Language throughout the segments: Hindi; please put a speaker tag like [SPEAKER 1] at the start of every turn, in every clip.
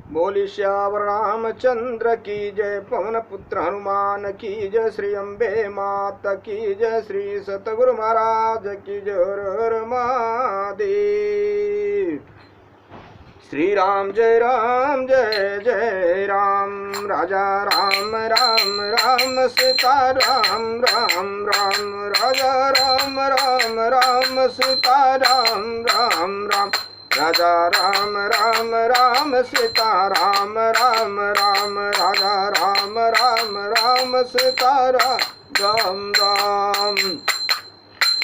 [SPEAKER 1] बोली श्यावर रामचंद्र की जय, पवन पुत्र हनुमान की जय, श्री अम्बे माता की जय, श्री सतगुरु महाराज की जय। हर हर महादेव। श्री राम जय जय राम, राजा राम राम राम, सीता राम राम राम, राजा राम राम राम, सीता राम राम राम, राजा राम राम राम, सीता राम राम राम, राजा राम राम राम, सीता राम राम।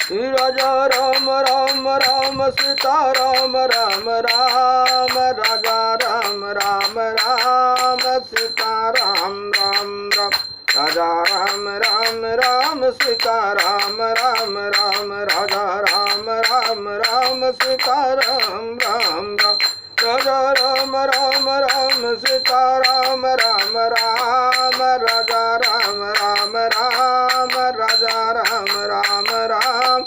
[SPEAKER 1] श्री राजा राम राम राम, सीता राम राम राम, राजा राम राम राम, सीता राम राम राम, राजा राम राम राम, सीता राम राम राम, राजा राम राम राम, सीता राम राम राम, राजा राम राम राम, सीता राम राम राम, राजा राम राम राम, राजा राम राम राम,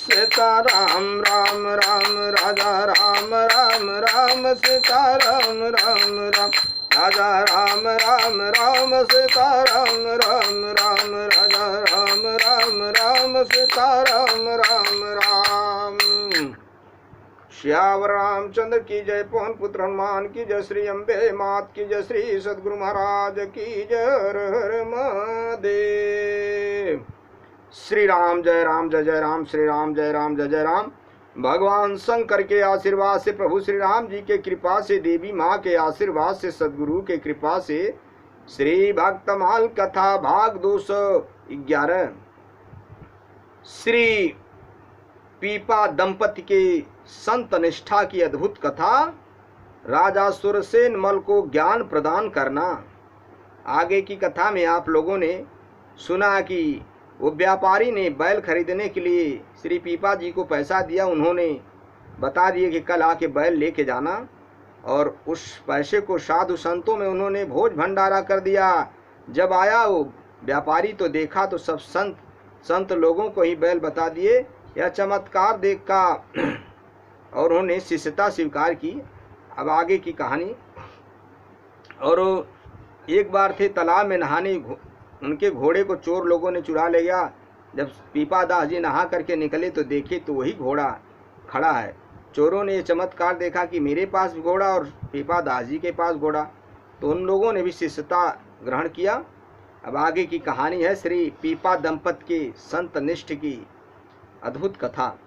[SPEAKER 1] सीता राम राम राम, राजा राम राम राम, सीता राम राम राम, राजा राम राम राम, सीता राम राम राम, राजा राम राम राम, सीता राम राम राम। श्यावर रामचंद्र की जय, पवन पुत्र हनुमान की जय, श्री अम्बे मात की जय, श्री सतगुरु महाराज की जय। हर हर महादेव। श्री राम जय जय राम, श्री राम जय जय राम। भगवान शंकर के आशीर्वाद से, प्रभु श्री राम जी के कृपा से, देवी माँ के आशीर्वाद से, सदगुरु के कृपा से, श्री भक्तमाल कथा भाग 211 श्री पीपा दंपति के संत निष्ठा की अद्भुत कथा, राजा सुरसेन मल को ज्ञान प्रदान करना। आगे की कथा में आप लोगों ने सुना कि वो व्यापारी ने बैल खरीदने के लिए श्री पीपा जी को पैसा दिया। उन्होंने बता दिए कि कल आके बैल लेके जाना, और उस पैसे को साधु संतों में उन्होंने भोज भंडारा कर दिया। जब आया वो व्यापारी तो देखा तो सब संत लोगों को ही बैल बता दिए। यह चमत्कार देखा और उन्होंने शिष्यता स्वीकार की। अब आगे की कहानी। और एक बार थे तालाब में नहाने, उनके घोड़े को चोर लोगों ने चुरा ले गया। जब पीपा दास जी नहा करके निकले तो देखे तो वही घोड़ा खड़ा है। चोरों ने ये चमत्कार देखा कि मेरे पास घोड़ा और पीपा दास जी के पास घोड़ा, तो उन लोगों ने भी शिष्यता ग्रहण किया। अब आगे की कहानी है श्री पीपा दंपत के संत निष्ठ की अद्भुत कथा।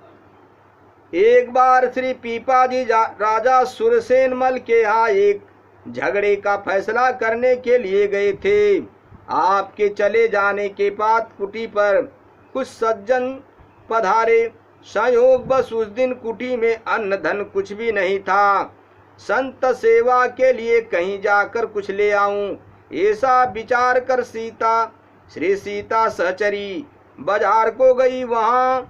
[SPEAKER 1] एक बार श्री पीपा जी राजा सुरसेन मल के यहाँ एक झगड़े का फैसला करने के लिए गए थे। आपके चले जाने के बाद कुटी पर कुछ सज्जन पधारे। संयोग बस उस दिन कुटी में अन्न धन कुछ भी नहीं था। संत सेवा के लिए कहीं जाकर कुछ ले आऊं, ऐसा विचार कर श्री सीता सहचरी बाजार को गई। वहां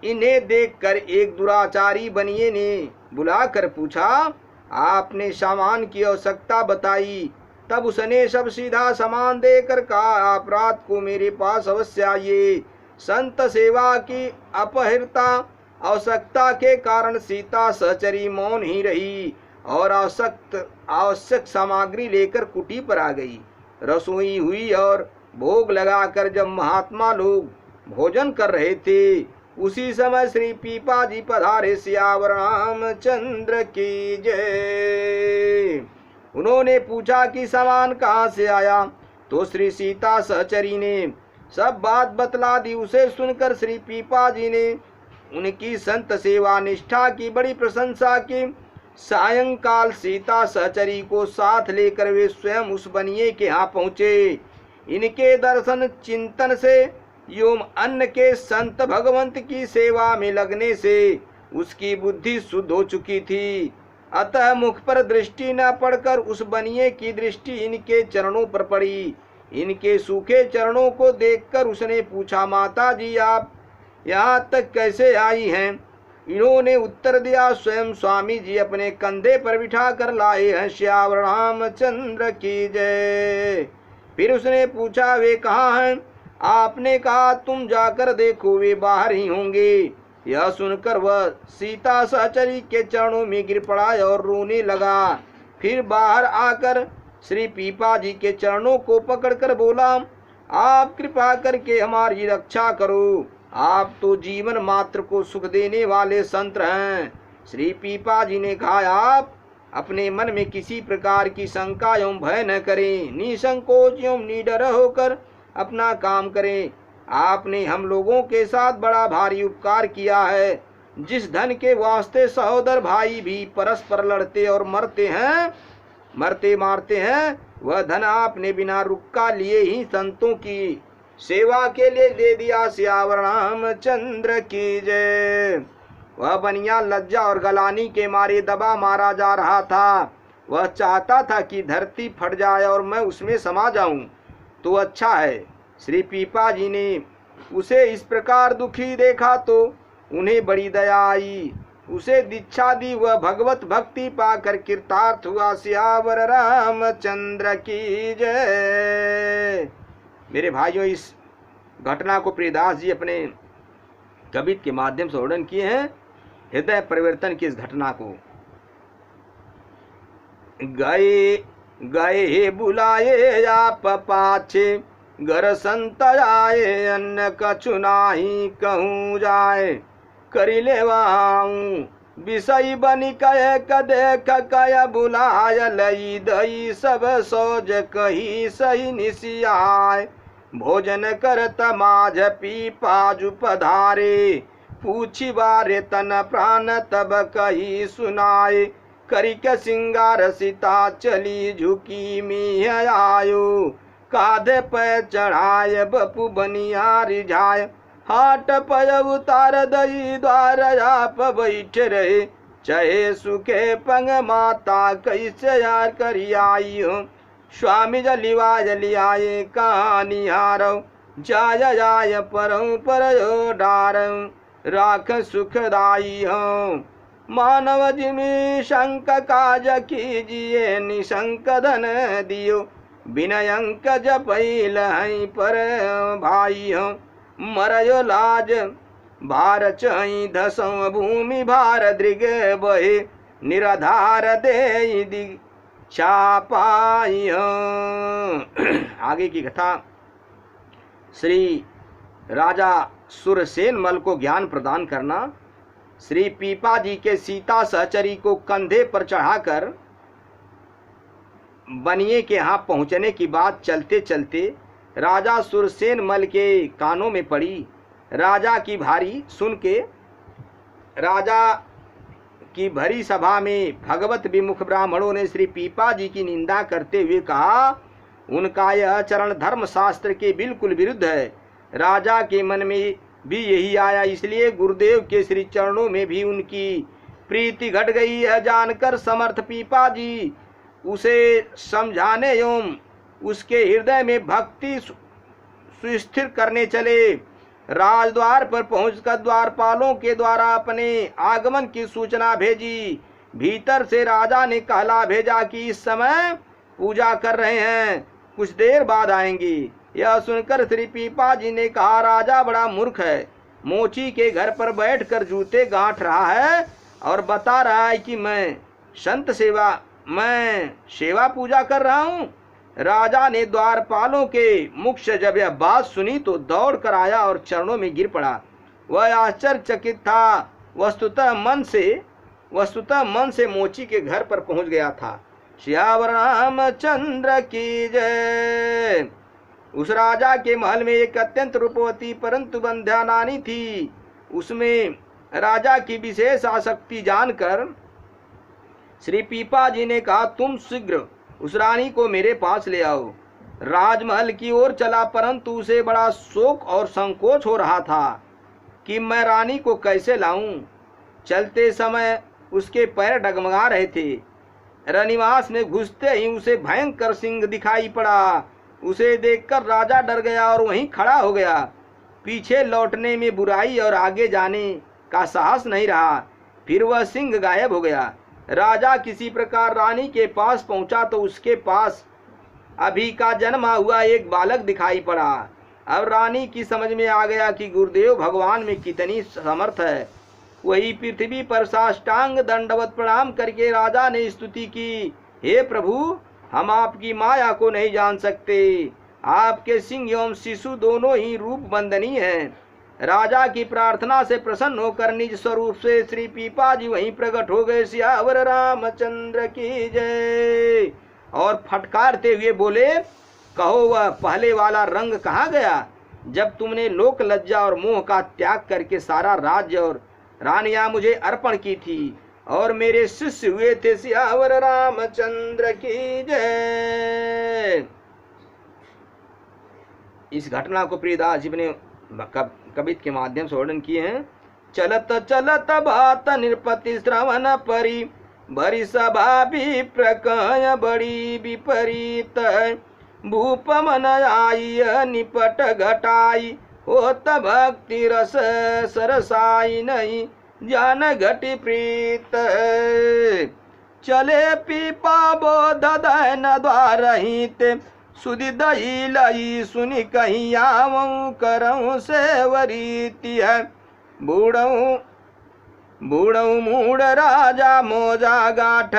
[SPEAKER 1] इन्हें देखकर एक दुराचारी बनिए ने बुलाकर पूछा, आपने सामान की आवश्यकता बताई। तब उसने सब सीधा सामान देकर कहा, आप रात को मेरे पास अवश्य आइए। संत सेवा की अपहृता आवश्यकता के कारण सीता सहचरी मौन ही रही और आवश्यक सामग्री लेकर कुटी पर आ गई। रसोई हुई और भोग लगाकर जब महात्मा लोग भोजन कर रहे थे, उसी समय श्री पीपा जी पधारे। सियावर रामचंद्र की जय। उन्होंने पूछा कि सामान कहाँ से आया, तो श्री सीता सहचरी ने सब बात बतला दी। उसे सुनकर श्री पीपा जी ने उनकी संत सेवा निष्ठा की बड़ी प्रशंसा की। सायंकाल सीता सहचरी को साथ लेकर वे स्वयं उस बनिए के यहाँ पहुँचे। इनके दर्शन चिंतन से एवं अन्न के संत भगवंत की सेवा में लगने से उसकी बुद्धि शुद्ध हो चुकी थी। अतः मुख पर दृष्टि न पड़कर उस बनिए की दृष्टि इनके चरणों पर पड़ी। इनके सूखे चरणों को देखकर उसने पूछा, माता जी आप यहाँ तक कैसे आई हैं? इन्होंने उत्तर दिया, स्वयं स्वामी जी अपने कंधे पर बिठा कर लाए हैं। श्यावर रामचंद्र की जय। फिर उसने पूछा, वे कहाँ हैं? आपने कहा तुम जाकर देखो, वे बाहर ही होंगे। यह सुनकर वह सीता सहचरी के चरणों में गिर पड़ा और रोने लगा। फिर बाहर आकर श्री पीपा जी के चरणों को पकड़कर बोला, आप कृपा करके हमारी रक्षा करो, आप तो जीवन मात्र को सुख देने वाले संत हैं। श्री पीपा जी ने कहा, आप अपने मन में किसी प्रकार की शंका एवं भय न करें, निसंकोच एवं निडर होकर अपना काम करें। आपने हम लोगों के साथ बड़ा भारी उपकार किया है। जिस धन के वास्ते सहोदर भाई भी परस्पर लड़ते और मरते मारते हैं, वह धन आपने बिना रुका लिए ही संतों की सेवा के लिए दे दिया। सियावर रामचंद्र की जय। वह बनिया लज्जा और गलानी के मारे दबा मारा जा रहा था। वह चाहता था कि धरती फट जाए और मैं उसमें समा जाऊं तो अच्छा है। श्री पीपा जी ने उसे इस प्रकार दुखी देखा तो उन्हें बड़ी दया आई, उसे दीक्षा दी। वह भगवत भक्ति पाकर कृतार्थ हुआ। सियावर रामचंद्र की जय। मेरे भाइयों, इस घटना को प्रियदास जी अपने कवित्त के माध्यम से वर्णन किए हैं। हृदय परिवर्तन की इस घटना को गए बुलाए आप पाछे, घर संत आए अन्न कछु नाही कहूँ जाए। करी लेवाऊं विषय बनी कह कदेख कय बुलाय, लई दई सब सोज कही सही निसियाय। भोजन करत माझ पीपाजु पधारे, पूछी बारे तन प्राण तब कही सुनाए। करी के सिंगार सीता चली झुकी मिह आयो, काधे पे चढ़ाए बपू बनिया रिझाय। हाट पय उतार दई द्वार आप बैठ रहे, चहे सुखे पंग माता कैसे यार करी आई हो। स्वामी जलिवा जलियाए कहानी हारव, जाय जाय परऊ परयो डारऊ, राख सुखदाई हो। मानव जिमि शंक काज कीजिए, निशंक धन दियो, बिनयंक जपैल है पर भाई हो। मरयो लाज भार चई धसों, भूमि भार दृग बहे, निराधार दे दीक्षा पाई हो। आगे की कथा। श्री राजा सुरसेन मल को ज्ञान प्रदान करना। श्री पीपा जी के सीता सहचरी को कंधे पर चढ़ाकर बनिए के यहाँ पहुँचने की बात चलते चलते राजा सुरसेन मल के कानों में पड़ी। राजा की भारी सुन के राजा की भरी सभा में भगवत विमुख ब्राह्मणों ने श्री पीपा जी की निंदा करते हुए कहा, उनका यह चरण धर्म शास्त्र के बिल्कुल विरुद्ध है। राजा के मन में भी यही आया, इसलिए गुरुदेव के श्री चरणों में भी उनकी प्रीति घट गई। यह जानकर समर्थ पीपा जी उसे समझाने एवं उसके हृदय में भक्ति सुस्थिर करने चले। राजद्वार पर पहुंचकर द्वारपालों के द्वारा अपने आगमन की सूचना भेजी। भीतर से राजा ने कहला भेजा कि इस समय पूजा कर रहे हैं, कुछ देर बाद आएंगे। यह सुनकर श्री पीपा जी ने कहा, राजा बड़ा मूर्ख है, मोची के घर पर बैठकर जूते गांठ रहा है और बता रहा है कि मैं सेवा पूजा कर रहा हूँ। राजा ने द्वारपालों के मुख से जब यह बात सुनी तो दौड़ कर आया और चरणों में गिर पड़ा। वह आश्चर्यचकित था। वस्तुतः मन से मोची के घर पर पहुंच गया था। सियावर रामचंद्र की जय। उस राजा के महल में एक अत्यंत रूपवती परंतु बंध्या नानी थी। उसमें राजा की विशेष आसक्ति जानकर श्री पीपा जी ने कहा, तुम शीघ्र उस रानी को मेरे पास ले आओ। राजमहल की ओर चला, परंतु उसे बड़ा शोक और संकोच हो रहा था कि मैं रानी को कैसे लाऊं। चलते समय उसके पैर डगमगा रहे थे। रनिवास में घुसते ही उसे भयंकर सिंह दिखाई पड़ा। उसे देखकर राजा डर गया और वहीं खड़ा हो गया। पीछे लौटने में बुराई और आगे जाने का साहस नहीं रहा। फिर वह सिंह गायब हो गया। राजा किसी प्रकार रानी के पास पहुंचा तो उसके पास अभी का जन्मा हुआ एक बालक दिखाई पड़ा। अब रानी की समझ में आ गया कि गुरुदेव भगवान में कितनी समर्थ है। वही पृथ्वी पर साष्टांग दंडवत प्रणाम करके राजा ने स्तुति की, हे प्रभु, हम आपकी माया को नहीं जान सकते। आपके सिंह एवं शिशु दोनों ही रूप वंदनीय हैं। राजा की प्रार्थना से प्रसन्न होकर निज स्वरूप से श्री पीपा जी वहीं प्रकट हो गए। सियावर रामचंद्र की जय। और फटकारते हुए बोले, कहो वह पहले वाला रंग कहाँ गया, जब तुमने लोक लज्जा और मोह का त्याग करके सारा राज्य और रानियां मुझे अर्पण की थी और मेरे शिष्य हुए थे। सियावर रामचंद्र की जय। इस घटना को प्रियदास जी ने कवित के माध्यम से वर्णन किए हैं। चलत चलत बात निरपति श्रवण परी, भरी सभा भी प्रकय बड़ी विपरीत। भूप मन आई निपट घटाई, होत भक्ति रस सरसाई नहीं, जान घटी प्रीत। चले पीपा बोध दयन द्वार हित, सुधि दही लई सुनि कहीं आवऊं करऊं सेवरीति है। बूढ़ऊ बूढ़ऊ मूढ़ राजा मोजा गाठ,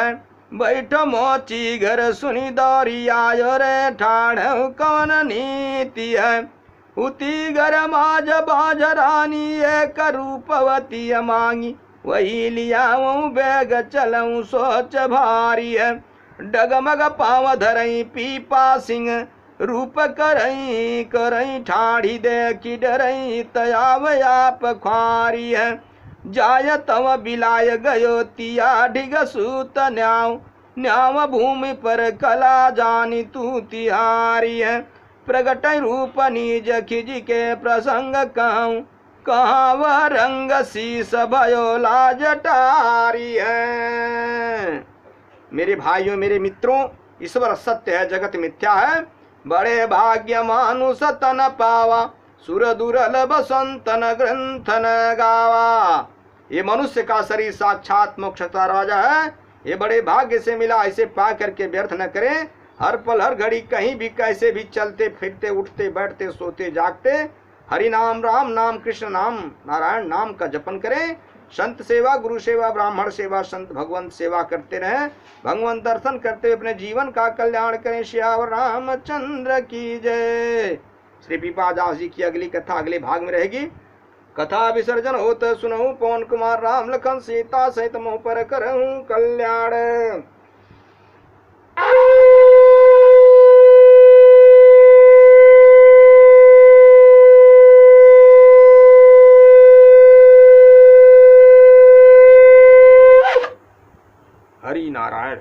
[SPEAKER 1] बैठ मोची घर सुनि दौरी आयो रे ठाड़ कौन नीति है। उती घर माज बाज रानी एक रूपवती मांगी, वही लियाऊं बैग चलऊं सोच भारी है। डगमग पाव धरई पीपा सिंह, रूप करई करई ठाड़ी देखी डरई तयाव आप ख्वारी है। जाय तव बिलाय गयो तिया ढिग सूत न्याव, न्याव भूमि पर कला जानी तू तिहारी है। प्रगट रूप निज खिज के प्रसंग कहूँ, कहाँ वह रंग शीस भयो लाज टारी है। मेरे भाइयों, मेरे मित्रों, ईश्वर सत्य है, जगत मिथ्या है। बड़े भाग्य मानुष तन पावा, सुर दुर्लभ संतन ग्रंथन गावा। ये मनुष्य का शरीर साक्षात मोक्ष का राजा है। ये बड़े भाग्य से मिला, इसे पा करके व्यर्थ न करें। हर पल हर घड़ी कहीं भी कैसे भी चलते फिरते उठते बैठते सोते जागते हरि नाम, राम नाम, कृष्ण नाम, नारायण नाम का जपन करें। संत सेवा, गुरु सेवा, ब्राह्मण सेवा, संत भगवंत सेवा करते रहें। भगवंत दर्शन करते हुए अपने जीवन का कल्याण करें। श्यावर रामचंद्र की जय। श्री पीपा दास जी की अगली कथा अगले भाग में रहेगी। कथा विसर्जन होत सुनहु, पवन कुमार राम लखन सीता सहित मोह पर करहूं कल्याण। हरि नारायण।